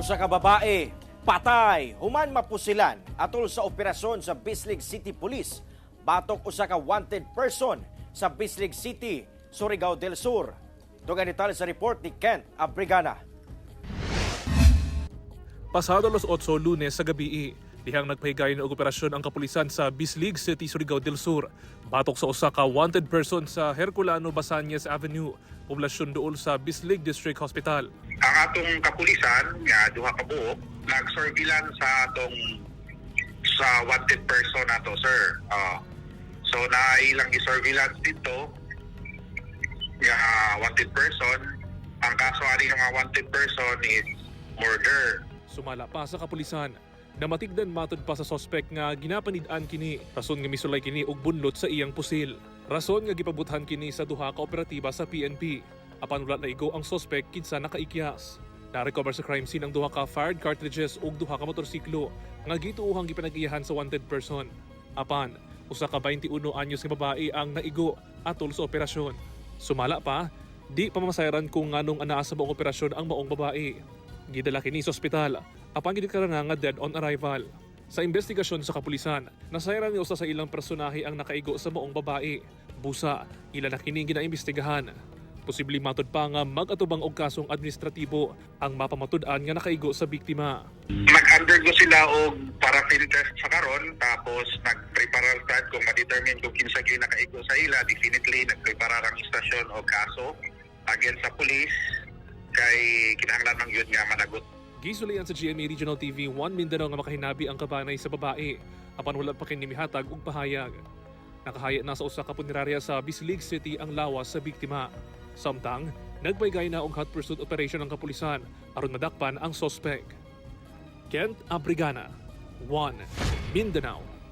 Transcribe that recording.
Usa ka babae, patay, human mapusilan atol sa operasyon sa Bislig City Police. Batok usa ka wanted person sa Bislig City, Surigao del Sur. Dugang detalye sa report ni Kent Abrigana. Pasado alas 8 Lunes sa gabi, dihang nagpahigayon ng operasyon ang kapulisan sa Bislig City, Surigao del Sur. Batok sa usa ka wanted person sa Herculano Basanyes Avenue, poblasyon dool sa Bislig District Hospital. Ang atong kapulisan nga duha ka buok nag-surveillance sa atong sa wanted person nato, sir. So nailang i-surveillance dito nga wanted person. Ang kaso ani nga wanted person is murder. Sumala pa sa kapulisan na matigdan matod pa sa sospek nga ginapanid-an kini, rason nga misulay kini og bunlot sa iyang pusil. Rason nga gipabuthan kini sa duha ka operatiba sa PNP. Apan wala na igo ang sospek kinsa nakaikyas. Na-recover sa crime scene ang duha ka fired cartridges ug duha ka motorsiklo nga gituohang gipanag-iyahan sa wanted person. Apan usa ka 21 anyos nga babae ang naigo atol sa operasyon. Sumala pa, di pa mamasayaran kung nganong anaa sa buong operasyon ang maong babae. Gidala kini sa ospital, apan gideklara nga dead on arrival. Sa investigasyon sa kapulisan, nasayaran ni usa sa ilang personahe ang nakaigo sa maong babae. Busa, ila na kini ginaimbestigahan. Posibleng matod pa nga mag-atubang og kasong administratibo ang mapamatud-an nga nakaigo sa biktima. Nag-undergo sila og paraffin test sa karon, tapos nag-prepare start kung ma-determine kung kinsa gyud nakaigo sa ila. Definitely nag-prepare ang istasyon o kaso against sa police kay kinahanglan man gyud nga managot. Gisulayan sa GMA Regional TV 1 Mindanao nga makahinabi ang kabanay sa babae apan wala pa kini mihatag og pahayag. Nakahaya na sa usa ka punerarya sa Bislig City ang lawas sa biktima. Samtang nagpaygay na og hot pursuit operation ng kapulisan aron madakpan ang sospek. Kent Abrigana, 1 Mindanao.